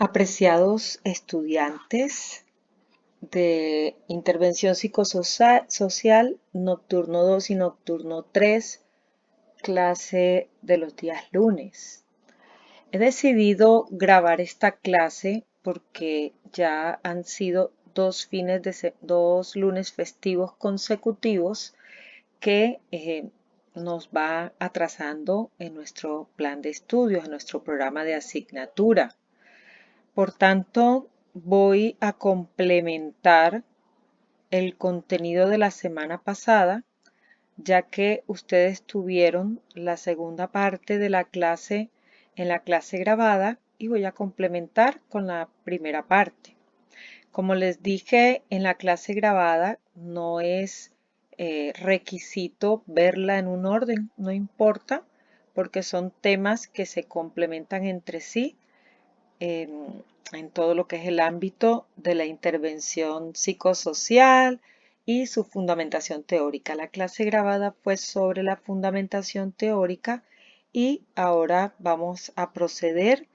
Apreciados estudiantes de Intervención Psicosocial, Nocturno 2 y Nocturno 3, clase de los días lunes. He decidido grabar esta clase porque ya han sido dos lunes festivos consecutivos que nos va atrasando en nuestro plan de estudios, en nuestro programa de asignatura. Por tanto, voy a complementar el contenido de la semana pasada, ya que ustedes tuvieron la segunda parte de la clase en la clase grabada y voy a complementar con la primera parte. Como les dije en la clase grabada, no es requisito verla en un orden, no importa, porque son temas que se complementan entre sí en todo lo que es el ámbito de la intervención psicosocial y su fundamentación teórica. La clase grabada fue sobre la fundamentación teórica y ahora vamos a proceder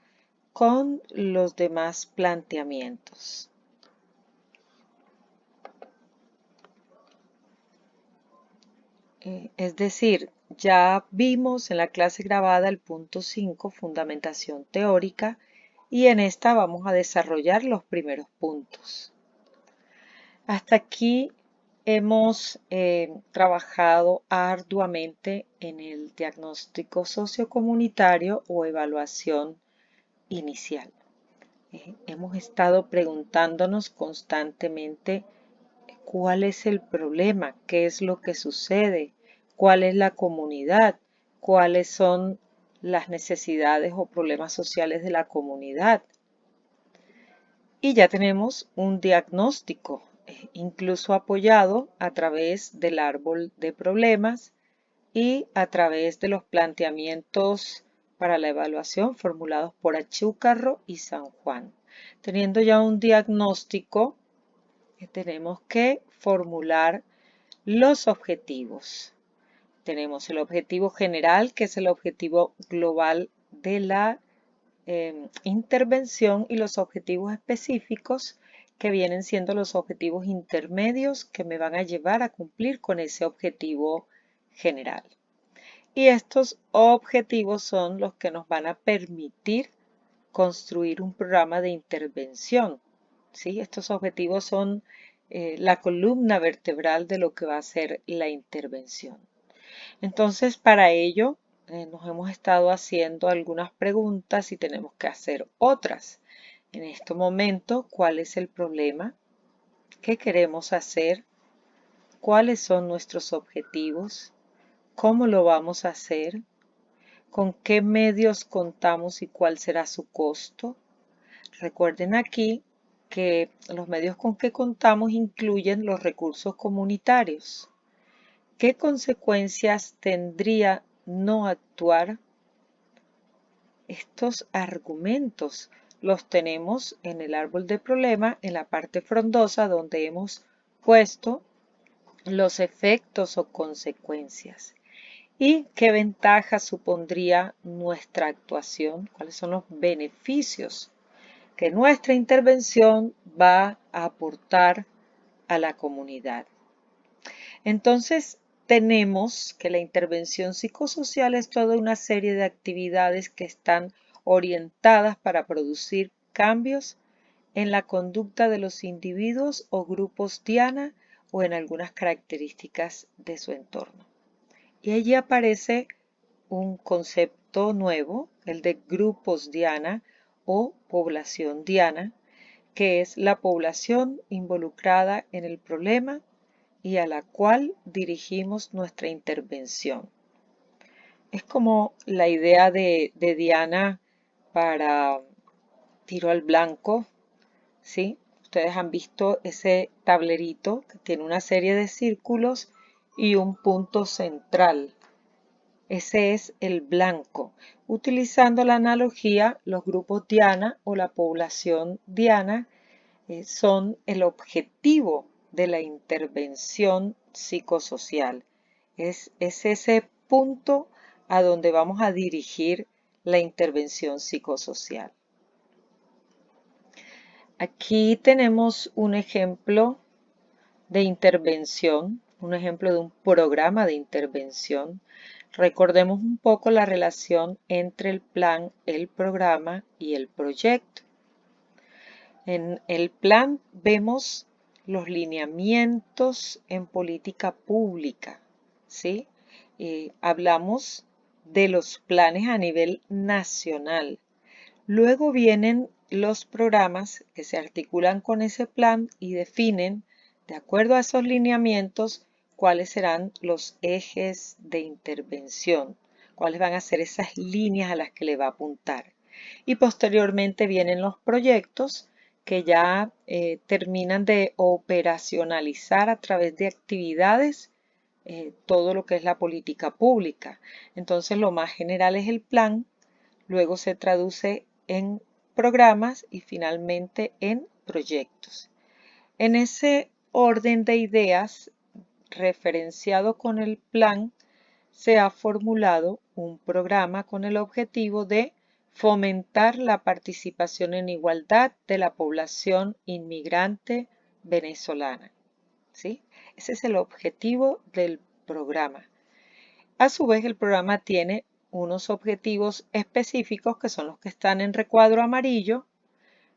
con los demás planteamientos. Es decir, ya vimos en la clase grabada el punto 5, fundamentación teórica, y en esta vamos a desarrollar los primeros puntos. Hasta aquí hemos trabajado arduamente en el diagnóstico sociocomunitario o evaluación inicial. Hemos estado preguntándonos constantemente cuál es el problema, qué es lo que sucede, cuál es la comunidad, cuáles son las necesidades o problemas sociales de la comunidad. Y ya tenemos un diagnóstico, incluso apoyado a través del árbol de problemas y a través de los planteamientos para la evaluación formulados por Achúcarro y San Juan. Teniendo ya un diagnóstico, tenemos que formular los objetivos. Tenemos el objetivo general, que es el objetivo global de la intervención, y los objetivos específicos, que vienen siendo los objetivos intermedios que me van a llevar a cumplir con ese objetivo general. Y estos objetivos son los que nos van a permitir construir un programa de intervención. ¿Sí? Estos objetivos son la columna vertebral de lo que va a ser la intervención. Entonces, para ello, nos hemos estado haciendo algunas preguntas y tenemos que hacer otras. En este momento, ¿cuál es el problema? ¿Qué queremos hacer? ¿Cuáles son nuestros objetivos? ¿Cómo lo vamos a hacer? ¿Con qué medios contamos y cuál será su costo? Recuerden aquí que los medios con que contamos incluyen los recursos comunitarios. ¿Qué consecuencias tendría no actuar? Estos argumentos los tenemos en el árbol de problema, en la parte frondosa, donde hemos puesto los efectos o consecuencias. ¿Y qué ventaja supondría nuestra actuación? ¿Cuáles son los beneficios que nuestra intervención va a aportar a la comunidad? Entonces, tenemos que la intervención psicosocial es toda una serie de actividades que están orientadas para producir cambios en la conducta de los individuos o grupos diana o en algunas características de su entorno. Y allí aparece un concepto nuevo, el de grupos diana o población diana, que es la población involucrada en el problema y a la cual dirigimos nuestra intervención. Es como la idea de Diana para tiro al blanco, ¿sí? Ustedes han visto ese tablerito que tiene una serie de círculos y un punto central. Ese es el blanco. Utilizando la analogía, los grupos diana o la población diana son el objetivo de la intervención psicosocial. Es ese punto a donde vamos a dirigir la intervención psicosocial. Aquí tenemos un ejemplo de intervención, un ejemplo de un programa de intervención. Recordemos un poco la relación entre el plan, el programa y el proyecto. En el plan vemos los lineamientos en política pública, ¿sí? Hablamos de los planes a nivel nacional. Luego vienen los programas que se articulan con ese plan y definen, de acuerdo a esos lineamientos, cuáles serán los ejes de intervención, cuáles van a ser esas líneas a las que le va a apuntar. Y posteriormente vienen los proyectos que ya terminan de operacionalizar a través de actividades todo lo que es la política pública. Entonces lo más general es el plan, luego se traduce en programas y finalmente en proyectos. En ese orden de ideas, referenciado con el plan, se ha formulado un programa con el objetivo de fomentar la participación en igualdad de la población inmigrante venezolana. ¿Sí? Ese es el objetivo del programa. A su vez, el programa tiene unos objetivos específicos que son los que están en recuadro amarillo: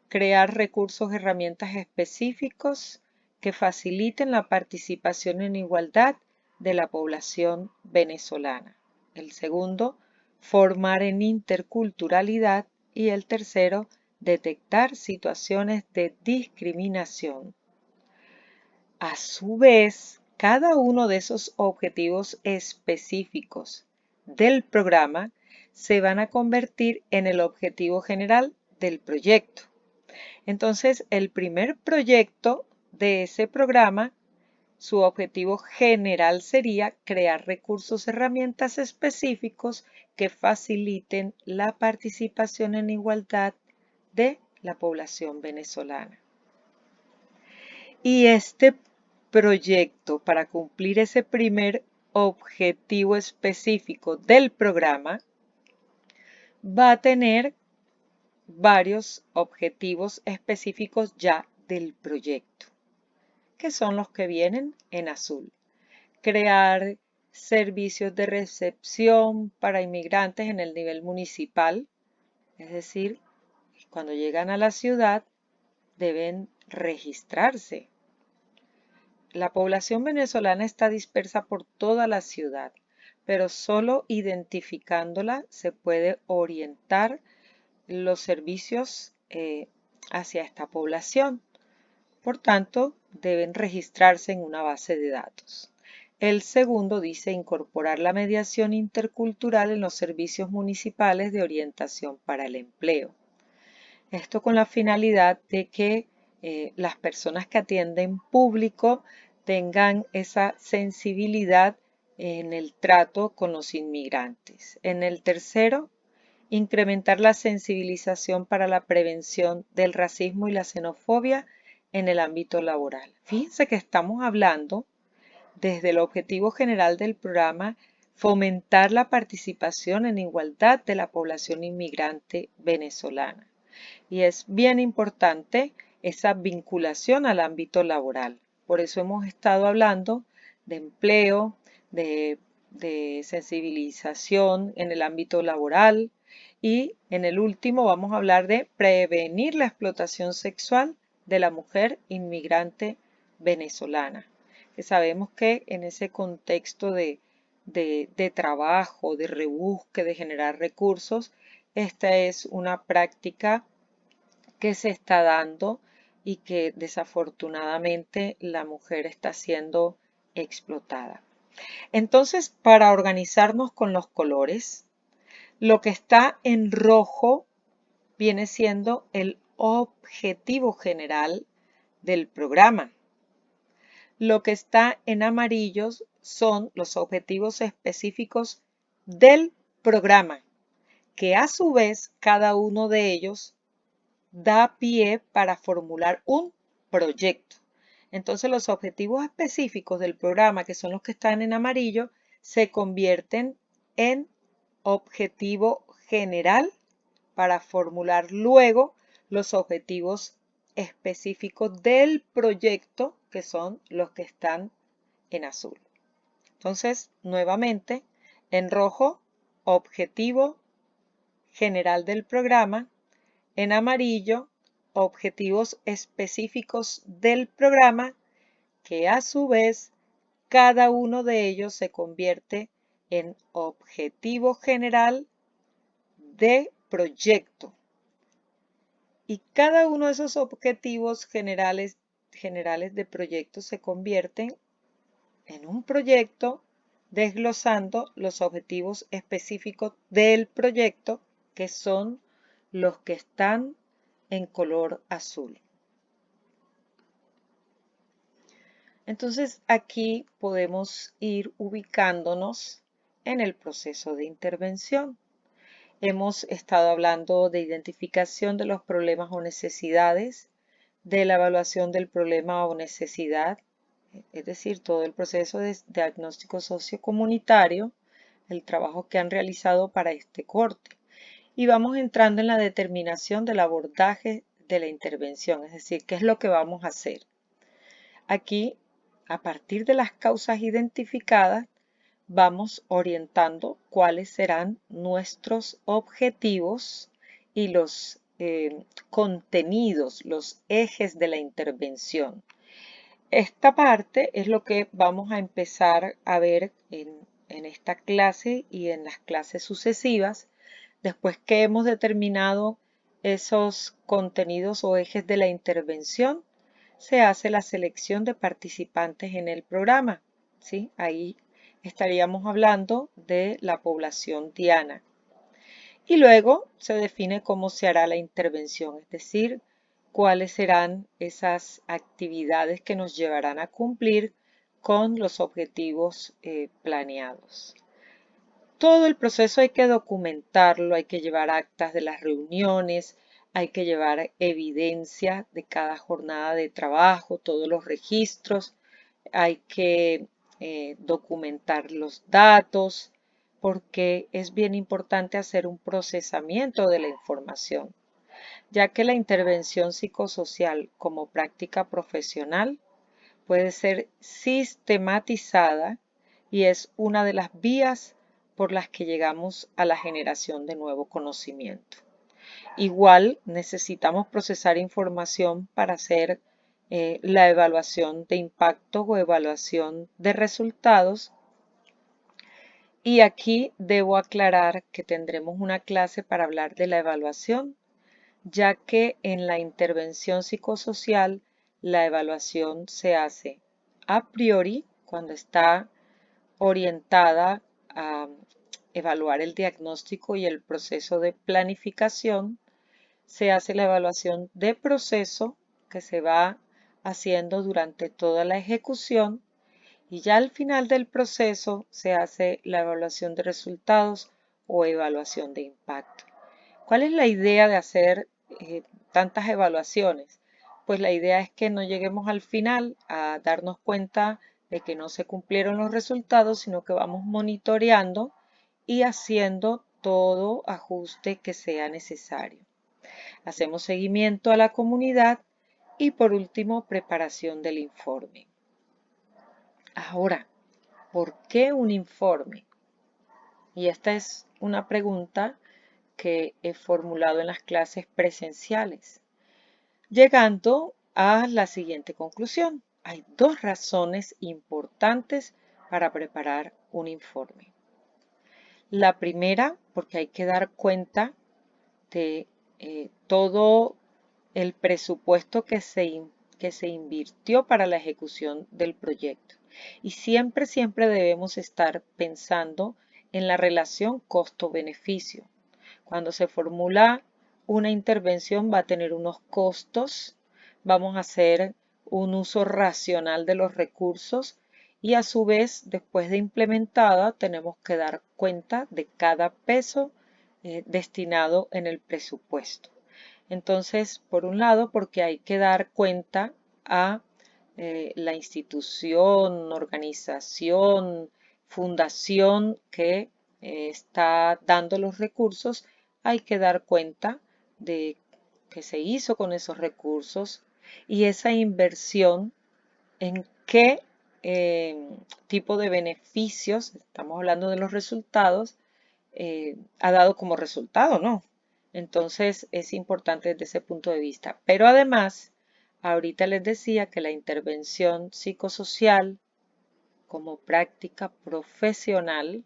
crear recursos, herramientas específicos que faciliten la participación en igualdad de la población venezolana. El segundo, formar en interculturalidad. Y el tercero, detectar situaciones de discriminación. A su vez, cada uno de esos objetivos específicos del programa se van a convertir en el objetivo general del proyecto. Entonces, el primer proyecto de ese programa, su objetivo general sería crear recursos, herramientas específicos que faciliten la participación en igualdad de la población venezolana. Y este proyecto, para cumplir ese primer objetivo específico del programa, va a tener varios objetivos específicos ya del proyecto, que son los que vienen en azul. Crear servicios de recepción para inmigrantes en el nivel municipal, es decir, cuando llegan a la ciudad deben registrarse. La población venezolana está dispersa por toda la ciudad, pero solo identificándola se puede orientar los servicios hacia esta población. Por tanto, deben registrarse en una base de datos. El segundo dice incorporar la mediación intercultural en los servicios municipales de orientación para el empleo. Esto con la finalidad de que las personas que atienden público tengan esa sensibilidad en el trato con los inmigrantes. En el tercero, incrementar la sensibilización para la prevención del racismo y la xenofobia en el ámbito laboral. Fíjense que estamos hablando desde el objetivo general del programa, fomentar la participación en igualdad de la población inmigrante venezolana. Y es bien importante esa vinculación al ámbito laboral. Por eso hemos estado hablando de empleo, de sensibilización en el ámbito laboral, y en el último vamos a hablar de prevenir la explotación sexual de la mujer inmigrante venezolana. Que sabemos que en ese contexto de trabajo, de rebusque, de generar recursos, esta es una práctica que se está dando y que desafortunadamente la mujer está siendo explotada. Entonces, para organizarnos con los colores, lo que está en rojo viene siendo el objetivo general del programa. Lo que está en amarillos son los objetivos específicos del programa, que a su vez cada uno de ellos da pie para formular un proyecto. Entonces los objetivos específicos del programa, que son los que están en amarillo, se convierten en objetivo general para formular luego los objetivos específicos del proyecto, que son los que están en azul. Entonces, nuevamente, en rojo, objetivo general del programa. En amarillo, objetivos específicos del programa, que a su vez cada uno de ellos se convierte en objetivo general de proyecto. Y cada uno de esos objetivos generales de proyecto se convierten en un proyecto desglosando los objetivos específicos del proyecto, que son los que están en color azul. Entonces aquí podemos ir ubicándonos en el proceso de intervención. Hemos estado hablando de identificación de los problemas o necesidades, de la evaluación del problema o necesidad, es decir, todo el proceso de diagnóstico sociocomunitario, el trabajo que han realizado para este corte. Y vamos entrando en la determinación del abordaje de la intervención, es decir, qué es lo que vamos a hacer. Aquí, a partir de las causas identificadas, vamos orientando cuáles serán nuestros objetivos y los contenidos, los ejes de la intervención. Esta parte es lo que vamos a empezar a ver en esta clase y en las clases sucesivas. Después que hemos determinado esos contenidos o ejes de la intervención, se hace la selección de participantes en el programa, ¿sí? Ahí estaríamos hablando de la población diana. Y luego se define cómo se hará la intervención, es decir, cuáles serán esas actividades que nos llevarán a cumplir con los objetivos planeados. Todo el proceso hay que documentarlo, hay que llevar actas de las reuniones, hay que llevar evidencia de cada jornada de trabajo, todos los registros, hay que documentar los datos, porque es bien importante hacer un procesamiento de la información, ya que la intervención psicosocial como práctica profesional puede ser sistematizada y es una de las vías por las que llegamos a la generación de nuevo conocimiento. Igual necesitamos procesar información para hacer la evaluación de impacto o evaluación de resultados. Y aquí debo aclarar que tendremos una clase para hablar de la evaluación, ya que en la intervención psicosocial la evaluación se hace a priori cuando está orientada a evaluar el diagnóstico y el proceso de planificación. Se hace la evaluación de proceso que se va haciendo durante toda la ejecución y ya al final del proceso se hace la evaluación de resultados o evaluación de impacto. ¿Cuál es la idea de hacer tantas evaluaciones? Pues la idea es que no lleguemos al final a darnos cuenta de que no se cumplieron los resultados, sino que vamos monitoreando y haciendo todo ajuste que sea necesario. Hacemos seguimiento a la comunidad y por último preparación del informe. Ahora, ¿por qué un informe? Y esta es una pregunta que he formulado en las clases presenciales, llegando a la siguiente conclusión. Hay dos razones importantes para preparar un informe. La primera, porque hay que dar cuenta de todo el presupuesto que se invirtió para la ejecución del proyecto. Y siempre debemos estar pensando en la relación costo-beneficio. Cuando se formula una intervención va a tener unos costos, vamos a hacer un uso racional de los recursos y a su vez, después de implementada, tenemos que dar cuenta de cada peso destinado en el presupuesto. Entonces, por un lado, porque hay que dar cuenta a la institución, organización, fundación que está dando los recursos, hay que dar cuenta de que se hizo con esos recursos y esa inversión en qué tipo de beneficios, estamos hablando de los resultados, ha dado como resultado, ¿no? Entonces es importante desde ese punto de vista. Pero además, ahorita les decía que la intervención psicosocial como práctica profesional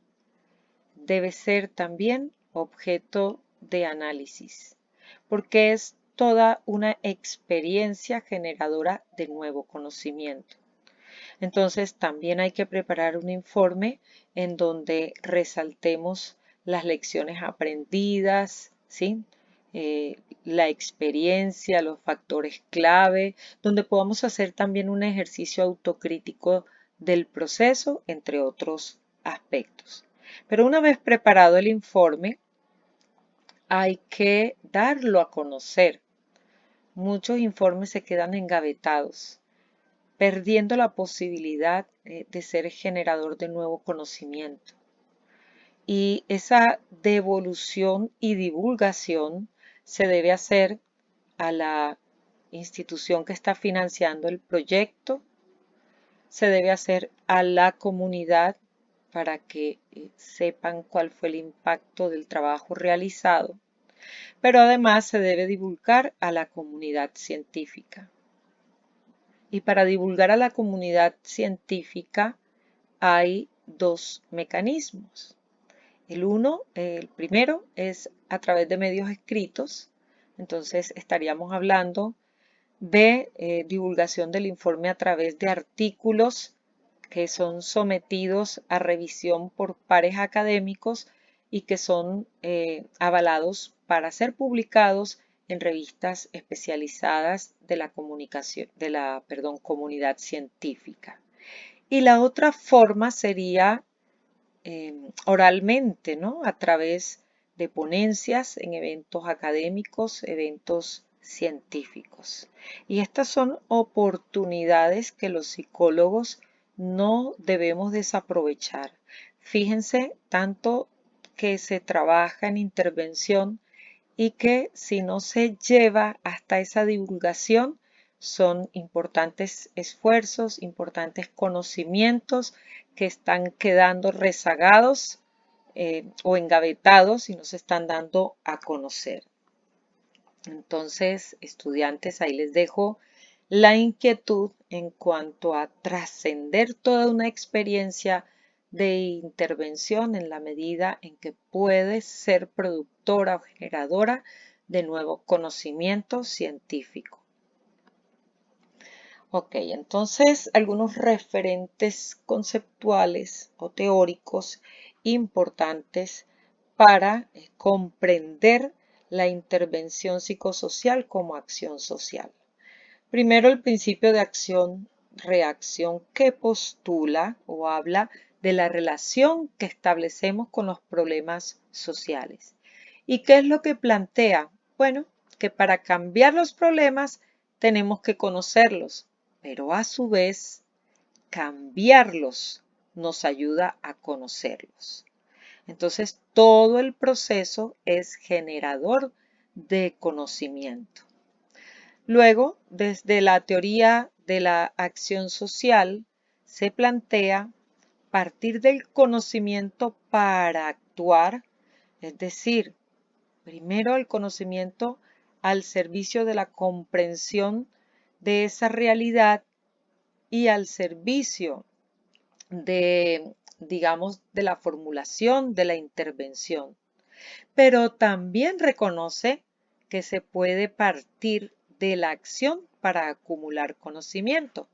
debe ser también objeto de análisis, porque es toda una experiencia generadora de nuevo conocimiento. Entonces también hay que preparar un informe en donde resaltemos las lecciones aprendidas, ¿sí? La experiencia, los factores clave, donde podamos hacer también un ejercicio autocrítico del proceso, entre otros aspectos. Pero una vez preparado el informe, hay que darlo a conocer. Muchos informes se quedan engavetados, perdiendo la posibilidad de ser generador de nuevo conocimiento. Y esa devolución y divulgación se debe hacer a la institución que está financiando el proyecto, se debe hacer a la comunidad para que sepan cuál fue el impacto del trabajo realizado, pero además se debe divulgar a la comunidad científica. Y para divulgar a la comunidad científica hay dos mecanismos. El primero es a través de medios escritos, entonces estaríamos hablando de divulgación del informe a través de artículos que son sometidos a revisión por pares académicos y que son avalados para ser publicados en revistas especializadas de la comunidad científica. Y la otra forma sería oralmente, ¿no? A través de ponencias en eventos académicos, eventos científicos. Y estas son oportunidades que los psicólogos no debemos desaprovechar. Fíjense tanto que se trabaja en intervención y que si no se lleva hasta esa divulgación, son importantes esfuerzos, importantes conocimientos que están quedando rezagados o engavetados y no se están dando a conocer. Entonces, estudiantes, ahí les dejo la inquietud en cuanto a trascender toda una experiencia de intervención en la medida en que puede ser productora o generadora de nuevo conocimiento científico. Ok, entonces algunos referentes conceptuales o teóricos importantes para comprender la intervención psicosocial como acción social. Primero, el principio de acción-reacción que postula o habla de la relación que establecemos con los problemas sociales. ¿Y qué es lo que plantea? Bueno, que para cambiar los problemas tenemos que conocerlos, pero a su vez cambiarlos nos ayuda a conocerlos. Entonces, todo el proceso es generador de conocimiento. Luego, desde la teoría de la acción social, se plantea partir del conocimiento para actuar, es decir, primero el conocimiento al servicio de la comprensión de esa realidad y al servicio de, digamos, de la formulación de la intervención. Pero también reconoce que se puede partir de la acción para acumular conocimiento.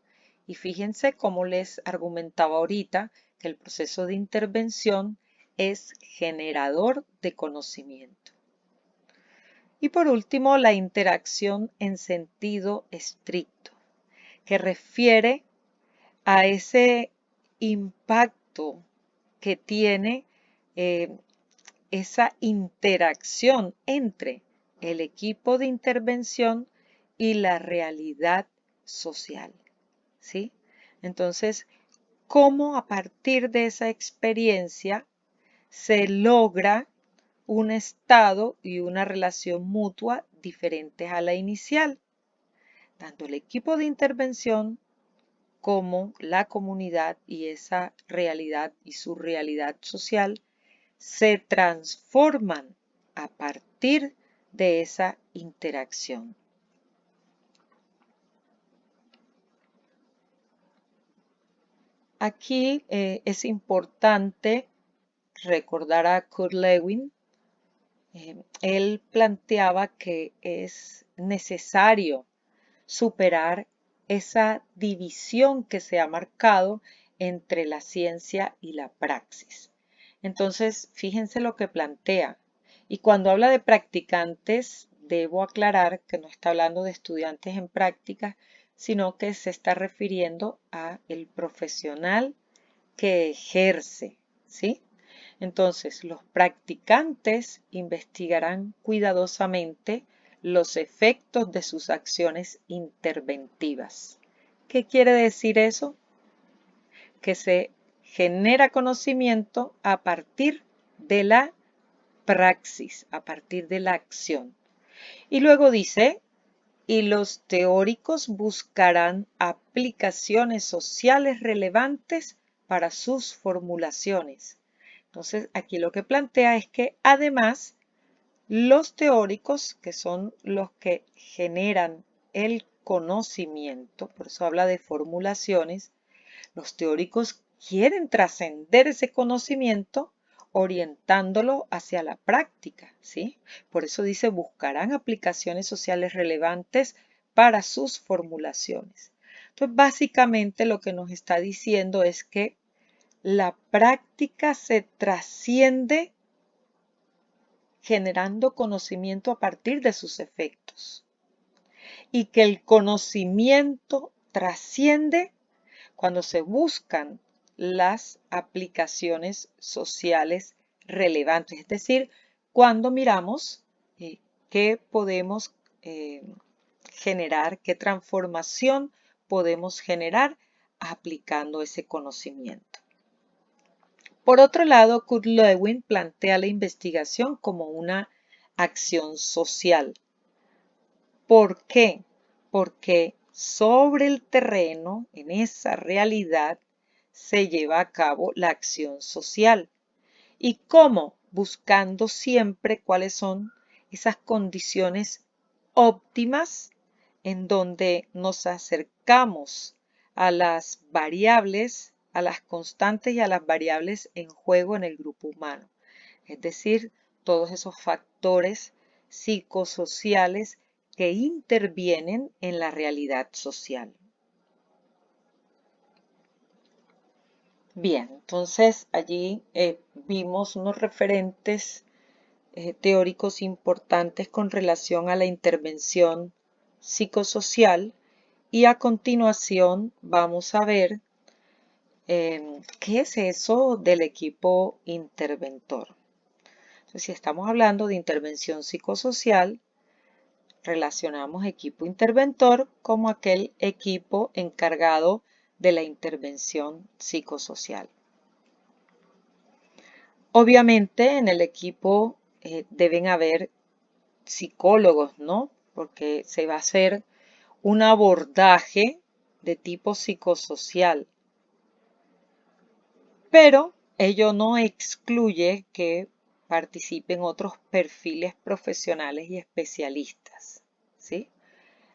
Y fíjense cómo les argumentaba ahorita que el proceso de intervención es generador de conocimiento. Y por último, la interacción en sentido estricto, que refiere a ese impacto que tiene esa interacción entre el equipo de intervención y la realidad social, ¿sí? Entonces, ¿cómo a partir de esa experiencia se logra un estado y una relación mutua diferentes a la inicial, tanto el equipo de intervención como la comunidad y esa realidad y su realidad social se transforman a partir de esa interacción. Aquí es importante recordar a Kurt Lewin. Él planteaba que es necesario superar esa división que se ha marcado entre la ciencia y la praxis. Entonces, fíjense lo que plantea. Y cuando habla de practicantes, debo aclarar que no está hablando de estudiantes en práctica, sino que se está refiriendo a el profesional que ejerce, ¿sí? Entonces, los practicantes investigarán cuidadosamente los efectos de sus acciones interventivas. ¿Qué quiere decir eso? Que se genera conocimiento a partir de la praxis, a partir de la acción. Y luego dice, y los teóricos buscarán aplicaciones sociales relevantes para sus formulaciones. Entonces, aquí lo que plantea es que además los teóricos, que son los que generan el conocimiento, por eso habla de formulaciones, los teóricos quieren trascender ese conocimiento orientándolo hacia la práctica, ¿sí? Por eso dice, buscarán aplicaciones sociales relevantes para sus formulaciones. Entonces, básicamente lo que nos está diciendo es que la práctica se trasciende generando conocimiento a partir de sus efectos y que el conocimiento trasciende cuando se buscan las aplicaciones sociales relevantes, es decir, cuando miramos qué podemos generar, qué transformación podemos generar aplicando ese conocimiento. Por otro lado, Kurt Lewin plantea la investigación como una acción social. ¿Por qué? Porque sobre el terreno, en esa realidad, se lleva a cabo la acción social. ¿Y cómo? Buscando siempre cuáles son esas condiciones óptimas en donde nos acercamos a las variables, a las constantes y a las variables en juego en el grupo humano. Es decir, todos esos factores psicosociales que intervienen en la realidad social. Bien, entonces allí vimos unos referentes teóricos importantes con relación a la intervención psicosocial y a continuación vamos a ver qué es eso del equipo interventor. Entonces, si estamos hablando de intervención psicosocial, relacionamos equipo interventor como aquel equipo encargado de la intervención psicosocial. Obviamente en el equipo deben haber psicólogos, ¿no? Porque se va a hacer un abordaje de tipo psicosocial. Pero ello no excluye que participen otros perfiles profesionales y especialistas, ¿sí?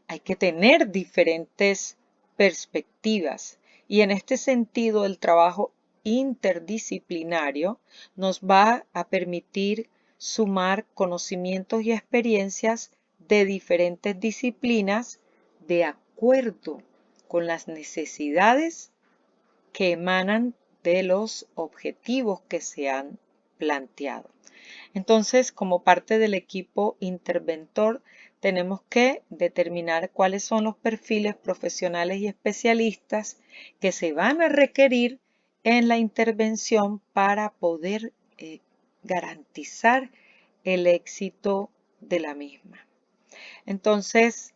Hay que tener diferentes perspectivas y en este sentido el trabajo interdisciplinario nos va a permitir sumar conocimientos y experiencias de diferentes disciplinas de acuerdo con las necesidades que emanan de los objetivos que se han planteado. Entonces, como parte del equipo interventor, tenemos que determinar cuáles son los perfiles profesionales y especialistas que se van a requerir en la intervención para poder garantizar el éxito de la misma. Entonces,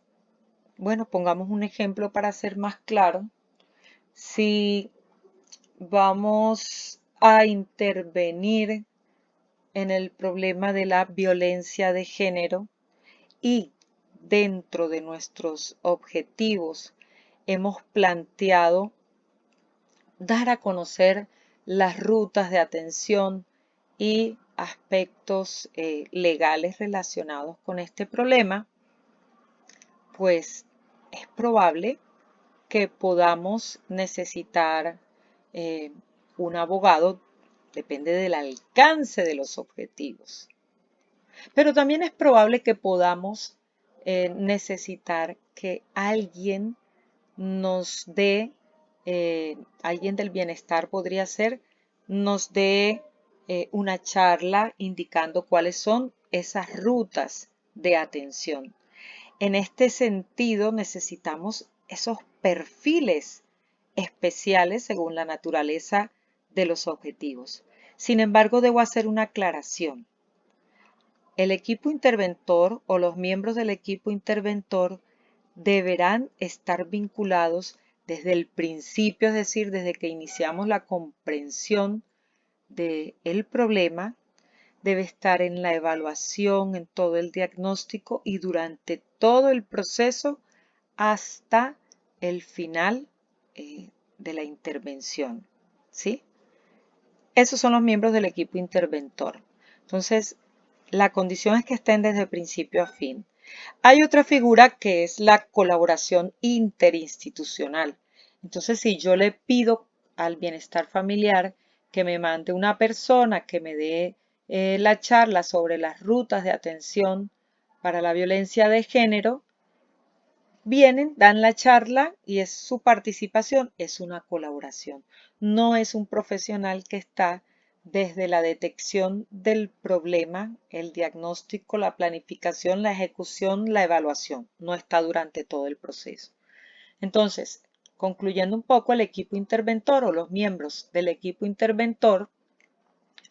bueno, pongamos un ejemplo para ser más claro. Si vamos a intervenir en el problema de la violencia de género y dentro de nuestros objetivos hemos planteado dar a conocer las rutas de atención y aspectos legales relacionados con este problema, pues es probable que podamos necesitar eh, un abogado, depende del alcance de los objetivos. Pero también es probable que podamos necesitar que alguien nos dé, alguien del bienestar podría ser, nos dé una charla indicando cuáles son esas rutas de atención. En este sentido, necesitamos esos perfiles especiales según la naturaleza de los objetivos. Sin embargo, debo hacer una aclaración. El equipo interventor o los miembros del equipo interventor deberán estar vinculados desde el principio, es decir, desde que iniciamos la comprensión del problema, debe estar en la evaluación, en todo el diagnóstico y durante todo el proceso hasta el final de la intervención, ¿sí? Esos son los miembros del equipo interventor. Entonces, la condición es que estén desde principio a fin. Hay otra figura que es la colaboración interinstitucional. Entonces, si yo le pido al bienestar familiar que me mande una persona que me dé la charla sobre las rutas de atención para la violencia de género, vienen, dan la charla y es su participación, es una colaboración. No es un profesional que está desde la detección del problema, el diagnóstico, la planificación, la ejecución, la evaluación. No está durante todo el proceso. Entonces, concluyendo un poco, el equipo interventor o los miembros del equipo interventor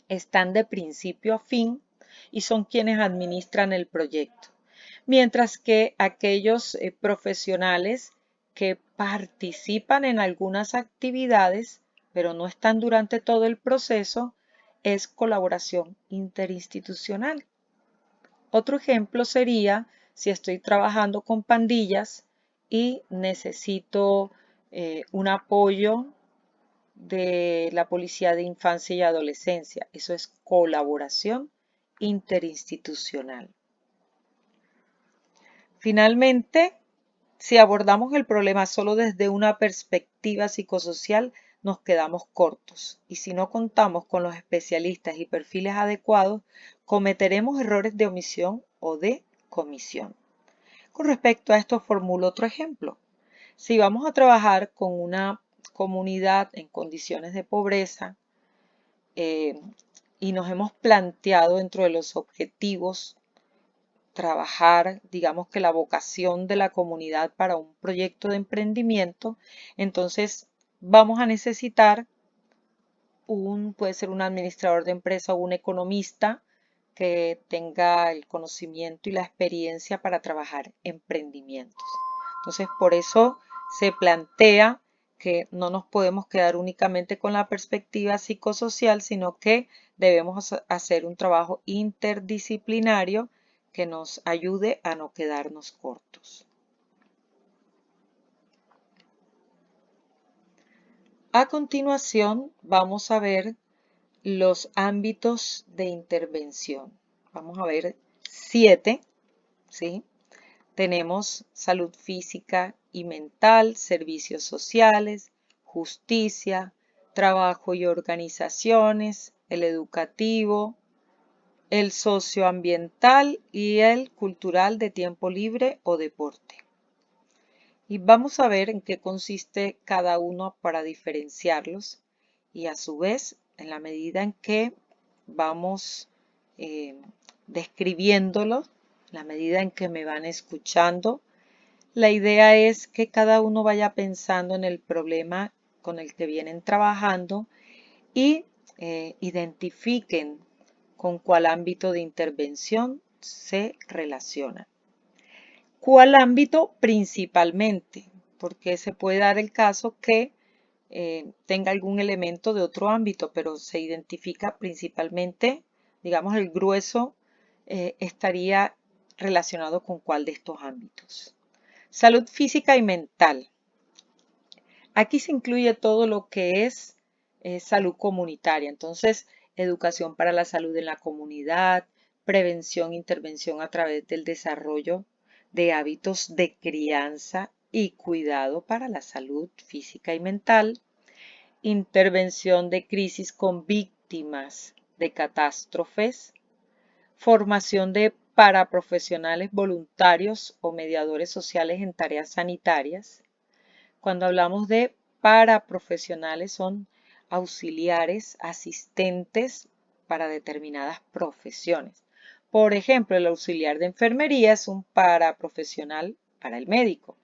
están de principio a fin y son quienes administran el proyecto. Mientras que aquellos profesionales que participan en algunas actividades, pero no están durante todo el proceso, es colaboración interinstitucional. Otro ejemplo sería si estoy trabajando con pandillas y necesito un apoyo de la Policía de Infancia y Adolescencia. Eso es colaboración interinstitucional. Finalmente, si abordamos el problema solo desde una perspectiva psicosocial, nos quedamos cortos y si no contamos con los especialistas y perfiles adecuados, cometeremos errores de omisión o de comisión. Con respecto a esto, formulo otro ejemplo. Si vamos a trabajar con una comunidad en condiciones de pobreza y nos hemos planteado dentro de los objetivos trabajar, digamos que la vocación de la comunidad para un proyecto de emprendimiento, entonces vamos a necesitar puede ser un administrador de empresa o un economista que tenga el conocimiento y la experiencia para trabajar emprendimientos. Entonces, por eso se plantea que no nos podemos quedar únicamente con la perspectiva psicosocial, sino que debemos hacer un trabajo interdisciplinario que nos ayude a no quedarnos cortos. A continuación, vamos a ver los ámbitos de intervención. Vamos a ver 7, ¿sí? Tenemos salud física y mental, servicios sociales, justicia, trabajo y organizaciones, el educativo, el socioambiental y el cultural de tiempo libre o deporte. Y vamos a ver en qué consiste cada uno para diferenciarlos y a su vez, en la medida en que vamos describiéndolos, en la medida en que me van escuchando, la idea es que cada uno vaya pensando en el problema con el que vienen trabajando y identifiquen con cuál ámbito de intervención se relacionan. ¿Cuál ámbito? Principalmente, porque se puede dar el caso que tenga algún elemento de otro ámbito, pero se identifica principalmente digamos, el grueso estaría relacionado con cuál de estos ámbitos. Salud física y mental. Aquí se incluye todo lo que es salud comunitaria. Entonces, educación para la salud en la comunidad, prevención, intervención a través del desarrollo de hábitos de crianza y cuidado para la salud física y mental, intervención de crisis con víctimas de catástrofes, formación de paraprofesionales voluntarios o mediadores sociales en tareas sanitarias. Cuando hablamos de paraprofesionales son auxiliares, asistentes para determinadas profesiones. Por ejemplo, el auxiliar de enfermería es un paraprofesional para el médico.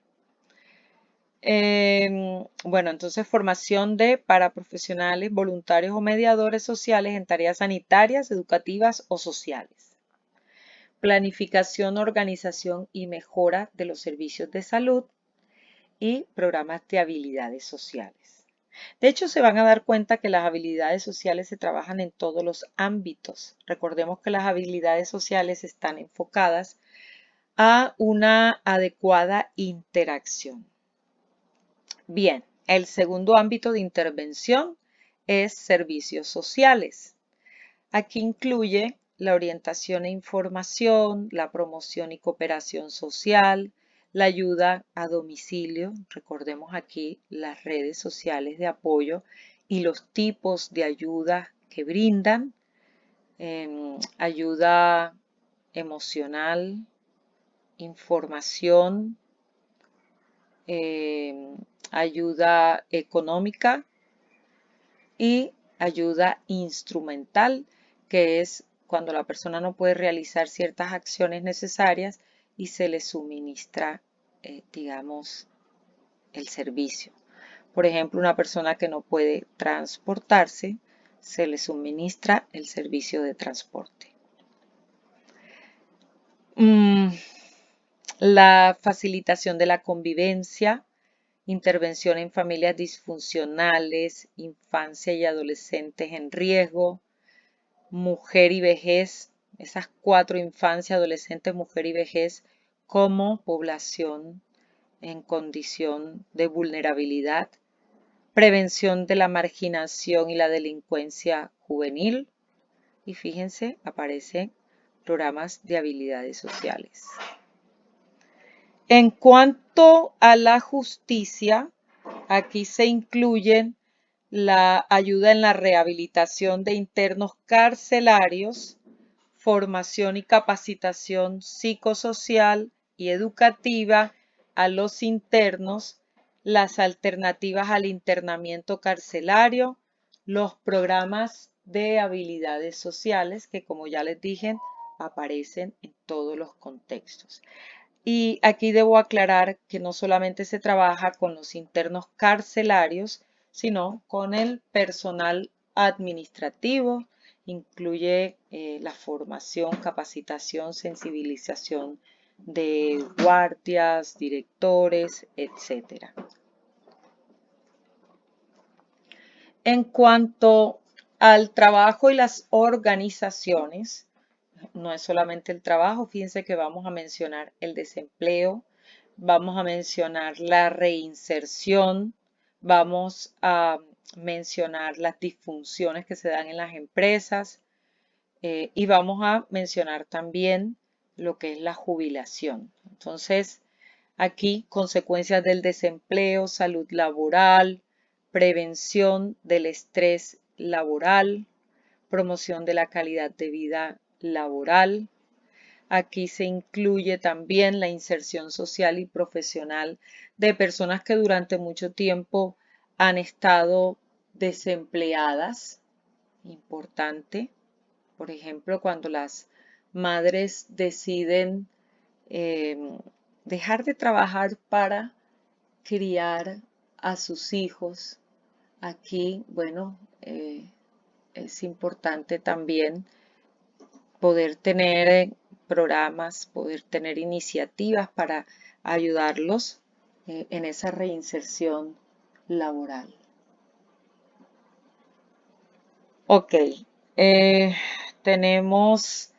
Bueno, entonces formación de paraprofesionales, voluntarios o mediadores sociales en tareas sanitarias, educativas o sociales. Planificación, organización y mejora de los servicios de salud y programas de habilidades sociales. De hecho, se van a dar cuenta que las habilidades sociales se trabajan en todos los ámbitos. Recordemos que las habilidades sociales están enfocadas a una adecuada interacción. Bien, el segundo ámbito de intervención es servicios sociales. Aquí incluye la orientación e información, la promoción y cooperación social, la ayuda a domicilio. Recordemos aquí las redes sociales de apoyo y los tipos de ayuda que brindan. Ayuda emocional, información, ayuda económica y ayuda instrumental, que es cuando la persona no puede realizar ciertas acciones necesarias y se le suministra, digamos, el servicio. Por ejemplo, una persona que no puede transportarse, se le suministra el servicio de transporte. La facilitación de la convivencia, intervención en familias disfuncionales, infancia y adolescentes en riesgo, mujer y vejez, esas 4 infancia, adolescentes, mujer y vejez como población en condición de vulnerabilidad, prevención de la marginación y la delincuencia juvenil y fíjense, aparecen programas de habilidades sociales. En cuanto a la justicia, aquí se incluyen la ayuda en la rehabilitación de internos carcelarios, formación y capacitación psicosocial y educativa a los internos, las alternativas al internamiento carcelario, los programas de habilidades sociales que, como ya les dije, aparecen en todos los contextos. Y aquí debo aclarar que no solamente se trabaja con los internos carcelarios, sino con el personal administrativo, incluye la formación, capacitación, sensibilización de guardias, directores, etc. En cuanto al trabajo y las organizaciones, no es solamente el trabajo, fíjense que vamos a mencionar el desempleo, vamos a mencionar la reinserción, vamos a mencionar las disfunciones que se dan en las empresas y vamos a mencionar también lo que es la jubilación. Entonces, aquí consecuencias del desempleo, salud laboral, prevención del estrés laboral, promoción de la calidad de vida laboral. Aquí se incluye también la inserción social y profesional de personas que durante mucho tiempo han estado desempleadas. Importante. Por ejemplo, cuando las madres deciden dejar de trabajar para criar a sus hijos. Aquí, bueno, es importante también poder tener programas, poder tener iniciativas para ayudarlos en esa reinserción laboral. Ok, Tenemos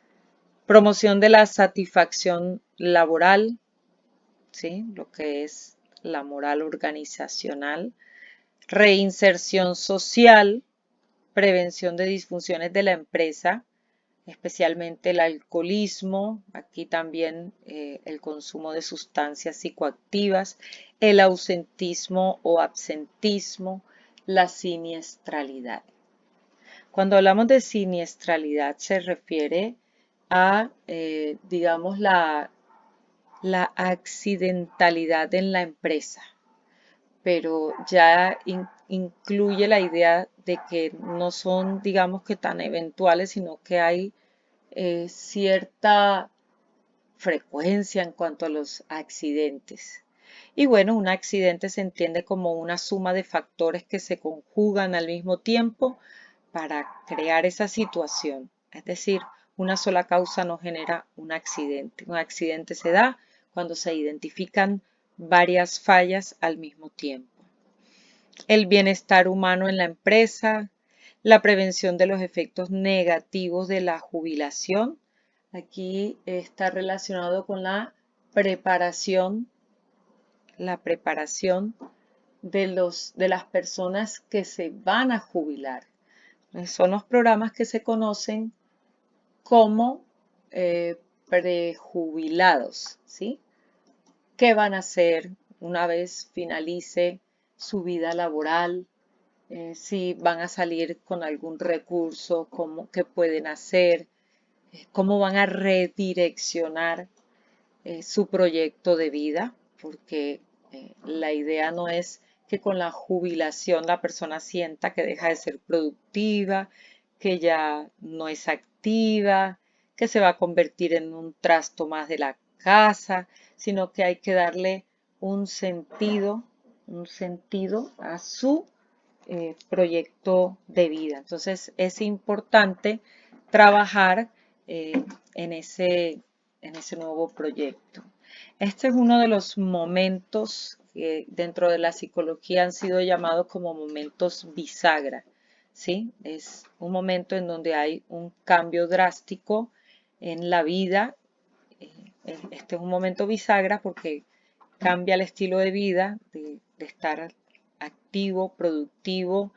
promoción de la satisfacción laboral, ¿sí? Lo que es la moral organizacional, reinserción social, prevención de disfunciones de la empresa, especialmente el alcoholismo, aquí también el consumo de sustancias psicoactivas, el ausentismo o absentismo, la siniestralidad. Cuando hablamos de siniestralidad se refiere a, digamos, la accidentalidad en la empresa, pero ya incluye la idea de que no son, digamos que tan eventuales, sino que hay cierta frecuencia en cuanto a los accidentes. Y bueno, un accidente se entiende como una suma de factores que se conjugan al mismo tiempo para crear esa situación. Es decir, una sola causa no genera un accidente. Un accidente se da cuando se identifican varias fallas al mismo tiempo. El bienestar humano en la empresa, la prevención de los efectos negativos de la jubilación. Aquí está relacionado con la preparación de las personas que se van a jubilar. Son los programas que se conocen como prejubilados, ¿sí? ¿Qué van a hacer una vez finalice su vida laboral? Si van a salir con algún recurso, qué pueden hacer, cómo van a redireccionar su proyecto de vida, porque la idea no es que con la jubilación la persona sienta que deja de ser productiva, que ya no es activa, que se va a convertir en un trasto más de la casa, sino que hay que darle un sentido a su proyecto de vida. Entonces es importante trabajar en ese nuevo proyecto. Este es uno de los momentos que dentro de la psicología han sido llamados como momentos bisagra, ¿sí? Es un momento en donde hay un cambio drástico en la vida. Este es un momento bisagra porque cambia el estilo de vida, de estar activo, productivo,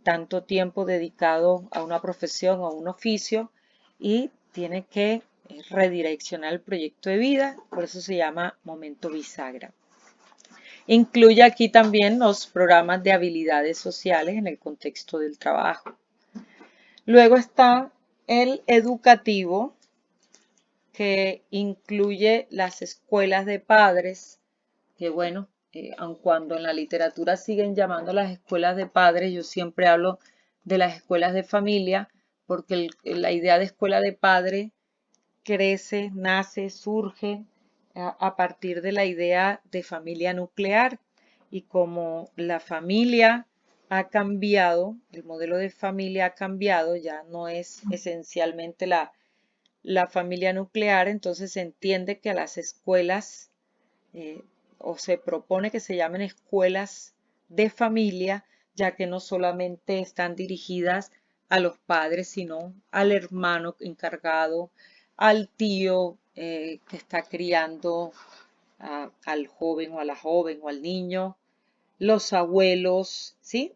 tanto tiempo dedicado a una profesión o a un oficio y tiene que redireccionar el proyecto de vida, por eso se llama momento bisagra. Incluye aquí también los programas de habilidades sociales en el contexto del trabajo. Luego está el educativo, que incluye las escuelas de padres, que bueno, aun cuando en la literatura siguen llamando las escuelas de padres, yo siempre hablo de las escuelas de familia, porque la idea de escuela de padre crece, nace, surge a partir de la idea de familia nuclear. Y como la familia ha cambiado, el modelo de familia ha cambiado, ya no es esencialmente la familia nuclear, entonces se entiende que a las escuelas eh, o se propone que se llamen escuelas de familia, ya que no solamente están dirigidas a los padres, sino al hermano encargado, al tío que está criando al joven o a la joven o al niño, los abuelos, ¿sí?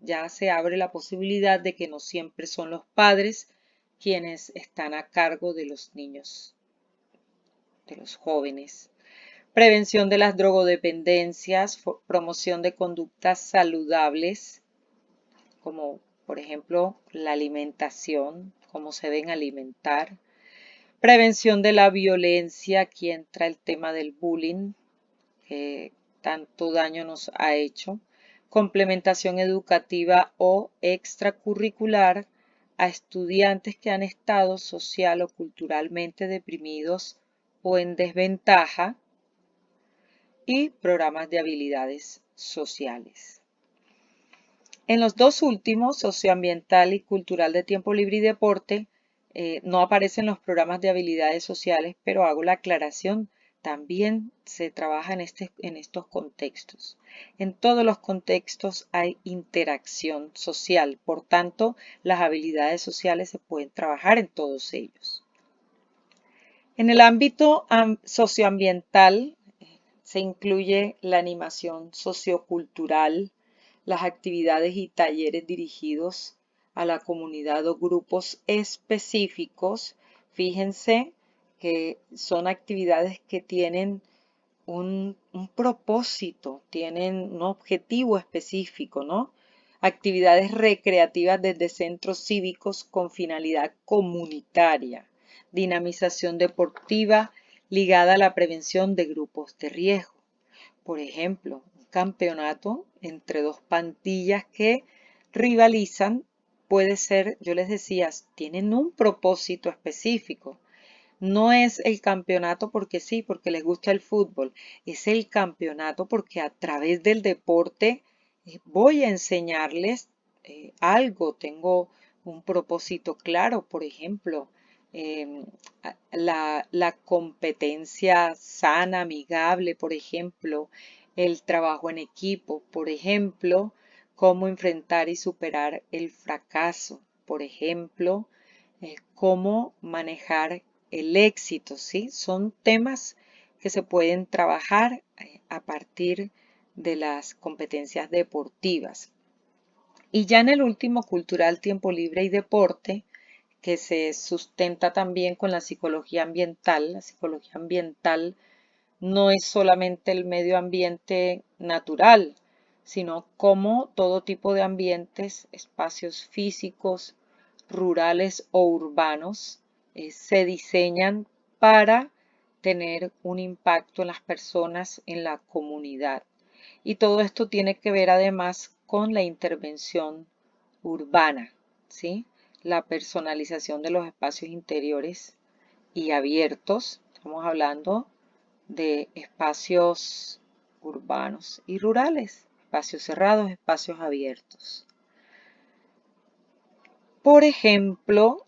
Ya se abre la posibilidad de que no siempre son los padres quienes están a cargo de los niños, de los jóvenes. Prevención de las drogodependencias, promoción de conductas saludables, como por ejemplo la alimentación, cómo se deben alimentar. Prevención de la violencia, aquí entra el tema del bullying, que tanto daño nos ha hecho. Complementación educativa o extracurricular a estudiantes que han estado social o culturalmente deprimidos o en desventaja, y programas de habilidades sociales. En los dos últimos, socioambiental y cultural de tiempo libre y deporte, no aparecen los programas de habilidades sociales, pero hago la aclaración también se trabaja en estos contextos. En todos los contextos hay interacción social, por tanto, las habilidades sociales se pueden trabajar en todos ellos. En el ámbito socioambiental se incluye la animación sociocultural, las actividades y talleres dirigidos a la comunidad o grupos específicos. Fíjense que son actividades que tienen un propósito, tienen un objetivo específico, ¿no? Actividades recreativas desde centros cívicos con finalidad comunitaria, dinamización deportiva ligada a la prevención de grupos de riesgo. Por ejemplo, un campeonato entre dos pandillas que rivalizan puede ser, yo les decía, tienen un propósito específico. No es el campeonato porque sí, porque les gusta el fútbol. Es el campeonato porque a través del deporte voy a enseñarles algo. Tengo un propósito claro, por ejemplo, em, la competencia sana, amigable, por ejemplo, el trabajo en equipo, por ejemplo, cómo enfrentar y superar el fracaso, por ejemplo, cómo manejar el éxito, ¿sí? Son temas que se pueden trabajar a partir de las competencias deportivas. Y ya en el último, cultural, tiempo libre y deporte, que se sustenta también con la psicología ambiental. La psicología ambiental no es solamente el medio ambiente natural, sino como todo tipo de ambientes, espacios físicos, rurales o urbanos, se diseñan para tener un impacto en las personas, en la comunidad. Y todo esto tiene que ver además con la intervención urbana, ¿sí? La personalización de los espacios interiores y abiertos. Estamos hablando de espacios urbanos y rurales, espacios cerrados, espacios abiertos. Por ejemplo,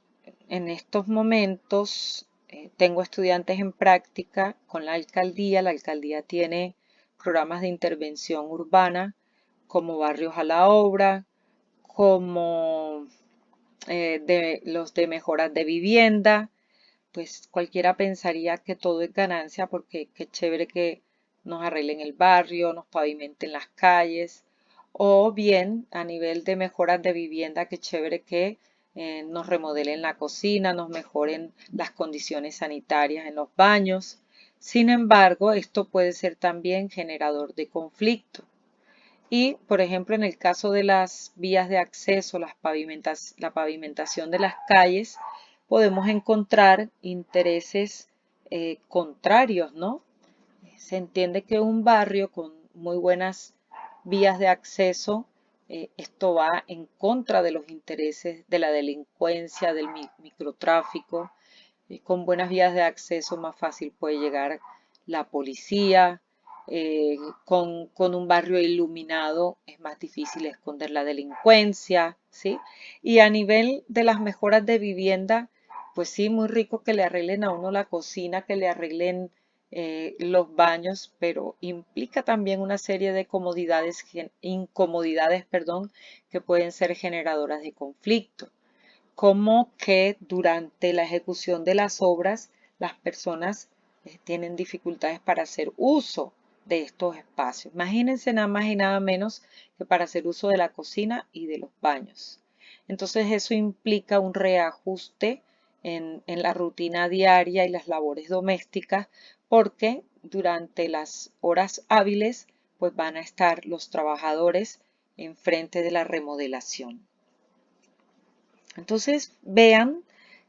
en estos momentos tengo estudiantes en práctica con la alcaldía. La alcaldía tiene programas de intervención urbana como barrios a la obra, como los de mejoras de vivienda. Pues cualquiera pensaría que todo es ganancia porque qué chévere que nos arreglen el barrio, nos pavimenten las calles, o bien a nivel de mejoras de vivienda, qué chévere que nos remodelen la cocina, nos mejoren las condiciones sanitarias en los baños. Sin embargo, esto puede ser también generador de conflicto. Y, por ejemplo, en el caso de las vías de acceso, la pavimentación de las calles, podemos encontrar intereses contrarios, ¿no? Se entiende que un barrio con muy buenas vías de acceso, esto va en contra de los intereses de la delincuencia, del microtráfico. Con buenas vías de acceso más fácil puede llegar la policía. Con un barrio iluminado es más difícil esconder la delincuencia, ¿sí? Y a nivel de las mejoras de vivienda, pues sí, muy rico que le arreglen a uno la cocina, que le arreglen los baños, pero implica también una serie de incomodidades, perdón, que pueden ser generadoras de conflicto, como que durante la ejecución de las obras las personas tienen dificultades para hacer uso de estos espacios. Imagínense nada más y nada menos que para hacer uso de la cocina y de los baños. Entonces eso implica un reajuste en la rutina diaria y las labores domésticas, porque durante las horas hábiles pues van a estar los trabajadores enfrente de la remodelación. Entonces vean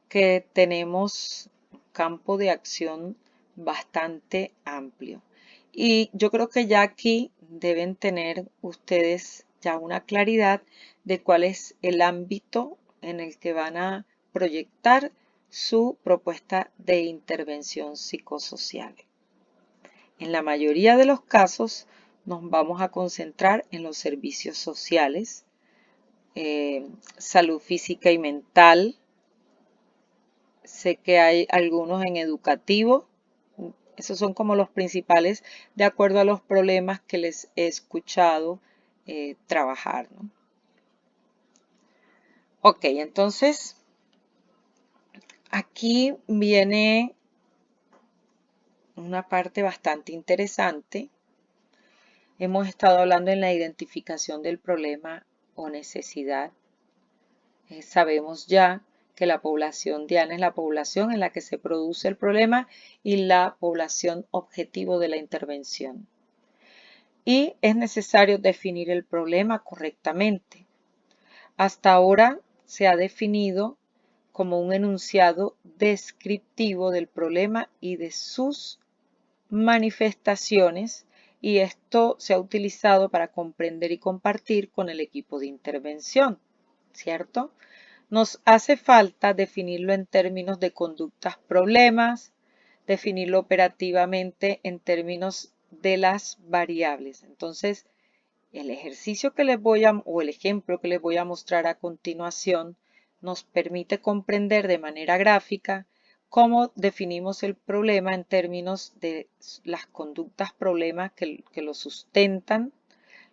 que tenemos un campo de acción bastante amplio. Y yo creo que ya aquí deben tener ustedes ya una claridad de cuál es el ámbito en el que van a proyectar su propuesta de intervención psicosocial. En la mayoría de los casos nos vamos a concentrar en los servicios sociales, salud física y mental. Sé que hay algunos en educativo, Esos son como los principales de acuerdo a los problemas que les he escuchado trabajar, ¿no? Ok, entonces aquí viene una parte bastante interesante. Hemos estado hablando en la identificación del problema o necesidad. Sabemos ya que la población diana es la población en la que se produce el problema y la población objetivo de la intervención. Y es necesario definir el problema correctamente. Hasta ahora se ha definido como un enunciado descriptivo del problema y de sus manifestaciones, y esto se ha utilizado para comprender y compartir con el equipo de intervención, ¿cierto? Nos hace falta definirlo en términos de conductas problemas, definirlo operativamente en términos de las variables. Entonces, el ejercicio que les voy a, o el ejemplo que les voy a mostrar a continuación nos permite comprender de manera gráfica cómo definimos el problema en términos de las conductas problemas que lo sustentan,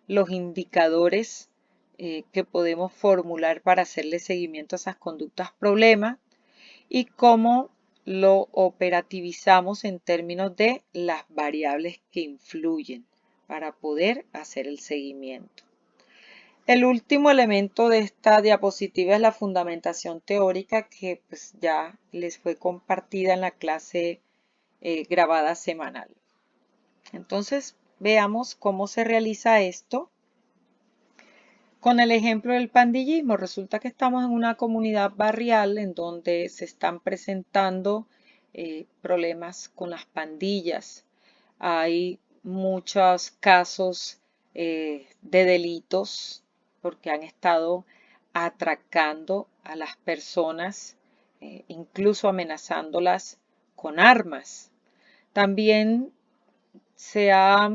los indicadores que podemos formular para hacerle seguimiento a esas conductas problemas y cómo lo operativizamos en términos de las variables que influyen para poder hacer el seguimiento. El último elemento de esta diapositiva es la fundamentación teórica que pues, ya les fue compartida en la clase grabada semanal. Entonces veamos cómo se realiza esto. Con el ejemplo del pandillismo, resulta que estamos en una comunidad barrial en donde se están presentando problemas con las pandillas. Hay muchos casos de delitos porque han estado atracando a las personas, incluso amenazándolas con armas. También se ha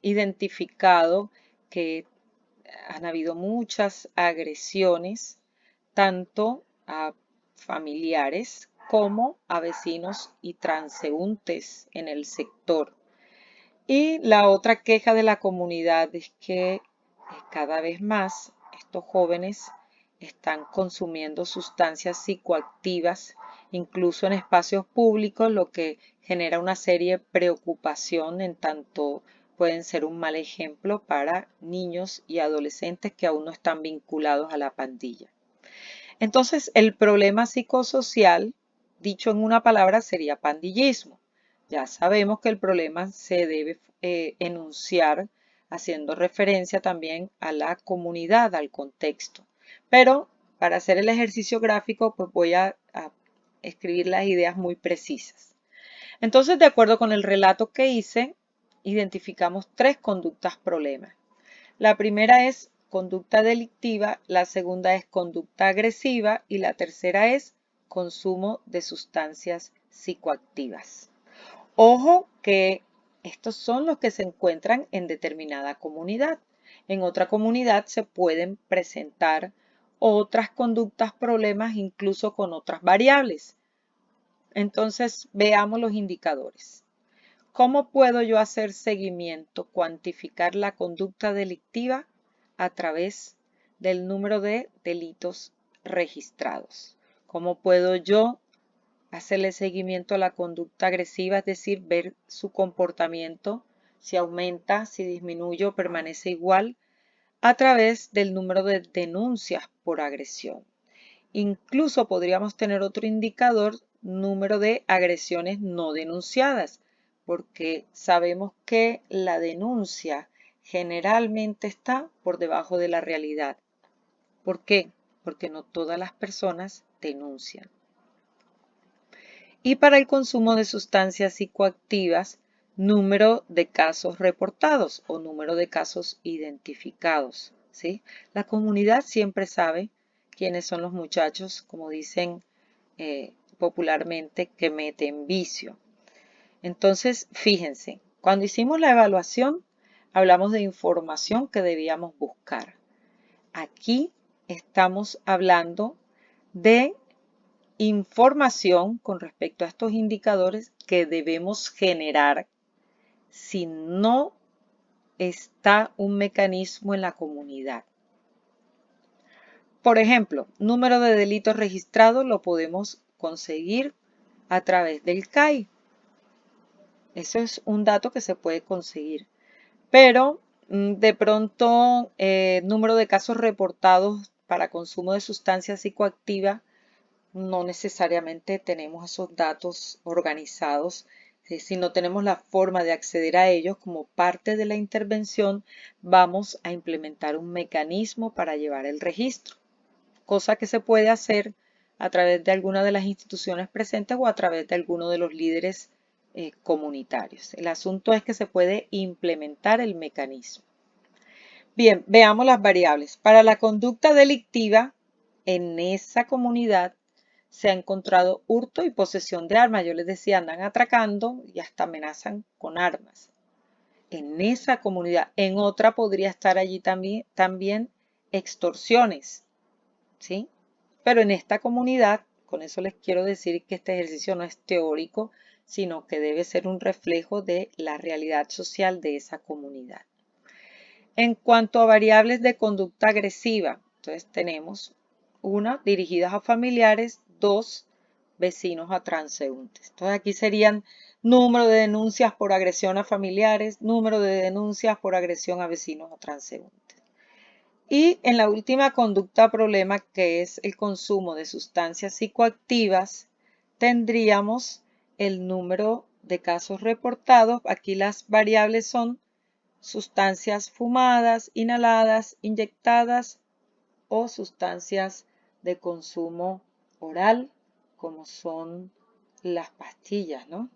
identificado que han habido muchas agresiones, tanto a familiares como a vecinos y transeúntes en el sector. Y la otra queja de la comunidad es que cada vez más estos jóvenes están consumiendo sustancias psicoactivas, incluso en espacios públicos, lo que genera una serie de preocupación en tanto pueden ser un mal ejemplo para niños y adolescentes que aún no están vinculados a la pandilla. Entonces, el problema psicosocial, dicho en una palabra, sería pandillismo. Ya sabemos que el problema se debe enunciar haciendo referencia también a la comunidad, al contexto. Pero para hacer el ejercicio gráfico, pues voy a escribir las ideas muy precisas. Entonces, de acuerdo con el relato que hice, identificamos 3 conductas problemas. La primera es conducta delictiva, la segunda es conducta agresiva y la tercera es consumo de sustancias psicoactivas. Ojo que estos son los que se encuentran en determinada comunidad. En otra comunidad se pueden presentar otras conductas problemas incluso con otras variables. Entonces veamos los indicadores. ¿Cómo puedo yo hacer seguimiento, cuantificar la conducta delictiva a través del número de delitos registrados? ¿Cómo puedo yo hacerle seguimiento a la conducta agresiva, es decir, ver su comportamiento, si aumenta, si disminuye o permanece igual, a través del número de denuncias por agresión? Incluso podríamos tener otro indicador, número de agresiones no denunciadas, porque sabemos que la denuncia generalmente está por debajo de la realidad. ¿Por qué? Porque no todas las personas denuncian. Y para el consumo de sustancias psicoactivas, número de casos reportados o número de casos identificados, ¿sí? La comunidad siempre sabe quiénes son los muchachos, como dicen popularmente, que meten vicio. Entonces, fíjense, cuando hicimos la evaluación, hablamos de información que debíamos buscar. Aquí estamos hablando de información con respecto a estos indicadores que debemos generar si no está un mecanismo en la comunidad. Por ejemplo, número de delitos registrados lo podemos conseguir a través del CAI. Eso es un dato que se puede conseguir. Pero de pronto, número de casos reportados para consumo de sustancias psicoactivas, no necesariamente tenemos esos datos organizados. Si no tenemos la forma de acceder a ellos como parte de la intervención, vamos a implementar un mecanismo para llevar el registro, cosa que se puede hacer a través de alguna de las instituciones presentes o a través de alguno de los líderes comunitarios. El asunto es que se puede implementar el mecanismo. Bien, veamos las variables. Para la conducta delictiva, en esa comunidad se ha encontrado hurto y posesión de armas. Yo les decía, andan atracando y hasta amenazan con armas. En esa comunidad, en otra podría estar allí también extorsiones, ¿sí? Pero en esta comunidad, con eso les quiero decir que este ejercicio no es teórico, sino que debe ser un reflejo de la realidad social de esa comunidad. En cuanto a variables de conducta agresiva, entonces tenemos una, dirigidas a familiares, dos, vecinos a transeúntes. Entonces aquí serían número de denuncias por agresión a familiares, número de denuncias por agresión a vecinos o transeúntes. Y en la última conducta problema, que es el consumo de sustancias psicoactivas, tendríamos el número de casos reportados. Aquí las variables son sustancias fumadas, inhaladas, inyectadas o sustancias de consumo oral, como son las pastillas, ¿no?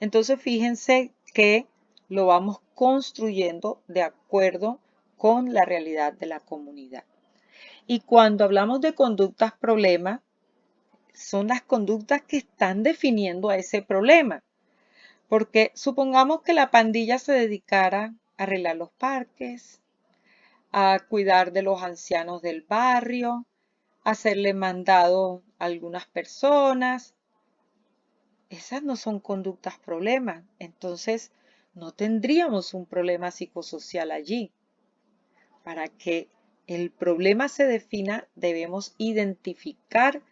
Entonces fíjense que lo vamos construyendo de acuerdo con la realidad de la comunidad. Y cuando hablamos de conductas problema, son las conductas que están definiendo a ese problema. Porque supongamos que la pandilla se dedicara a arreglar los parques, a cuidar de los ancianos del barrio, a hacerle mandado a algunas personas. Esas no son conductas problemas. Entonces, no tendríamos un problema psicosocial allí. Para que el problema se defina, debemos identificar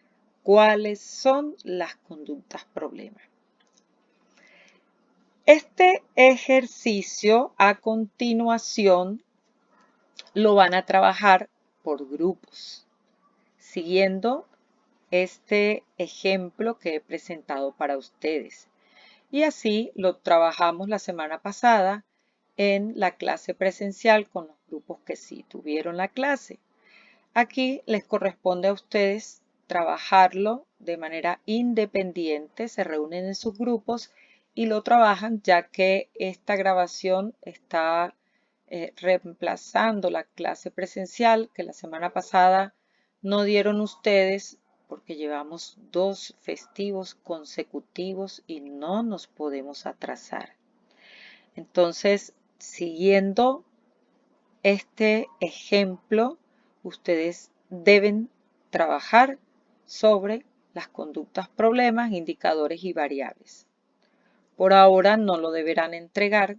cuáles son las conductas problema. Este ejercicio a continuación lo van a trabajar por grupos, siguiendo este ejemplo que he presentado para ustedes. Y así lo trabajamos la semana pasada en la clase presencial con los grupos que sí tuvieron la clase. Aquí les corresponde a ustedes trabajarlo de manera independiente, se reúnen en sus grupos y lo trabajan, ya que esta grabación está reemplazando la clase presencial que la semana pasada no dieron ustedes porque llevamos 2 festivos consecutivos y no nos podemos atrasar. Entonces, siguiendo este ejemplo, ustedes deben trabajar sobre las conductas problemas, indicadores y variables. Por ahora no lo deberán entregar,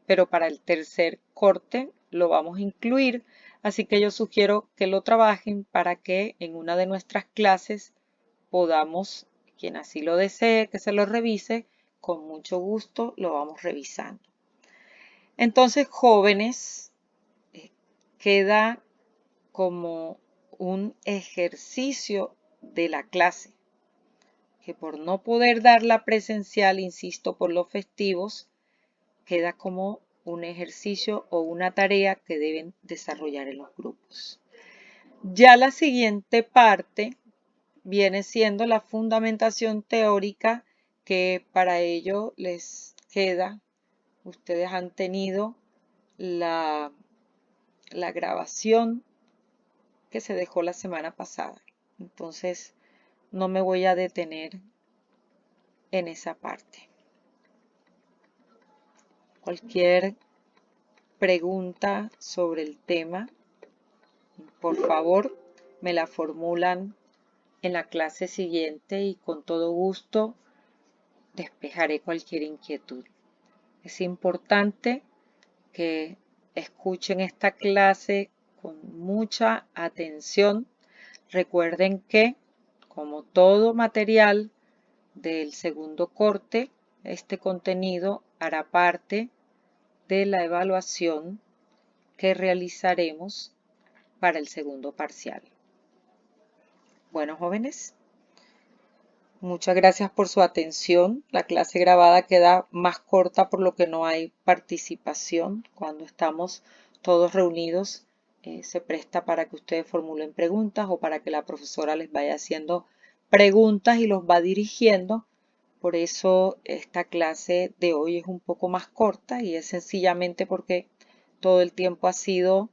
pero para el tercer corte lo vamos a incluir, así que yo sugiero que lo trabajen para que en una de nuestras clases podamos, quien así lo desee, que se lo revise, con mucho gusto lo vamos revisando. Entonces, jóvenes, queda como un ejercicio de la clase, que por no poder darla presencial, insisto, por los festivos, queda como un ejercicio o una tarea que deben desarrollar en los grupos. Ya la siguiente parte viene siendo la fundamentación teórica, que para ello les queda, ustedes han tenido la grabación que se dejó la semana pasada. Entonces, no me voy a detener en esa parte. Cualquier pregunta sobre el tema, por favor, me la formulan en la clase siguiente y con todo gusto despejaré cualquier inquietud. Es importante que escuchen esta clase con mucha atención. Recuerden que, como todo material del segundo corte, este contenido hará parte de la evaluación que realizaremos para el segundo parcial. Bueno, jóvenes, muchas gracias por su atención. La clase grabada queda más corta por lo que no hay participación. Cuando estamos todos reunidos, se presta para que ustedes formulen preguntas o para que la profesora les vaya haciendo preguntas y los va dirigiendo. Por eso esta clase de hoy es un poco más corta y es sencillamente porque todo el tiempo ha sido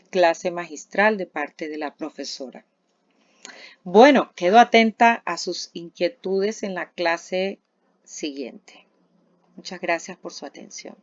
clase magistral de parte de la profesora. Bueno, quedo atenta a sus inquietudes en la clase siguiente. Muchas gracias por su atención.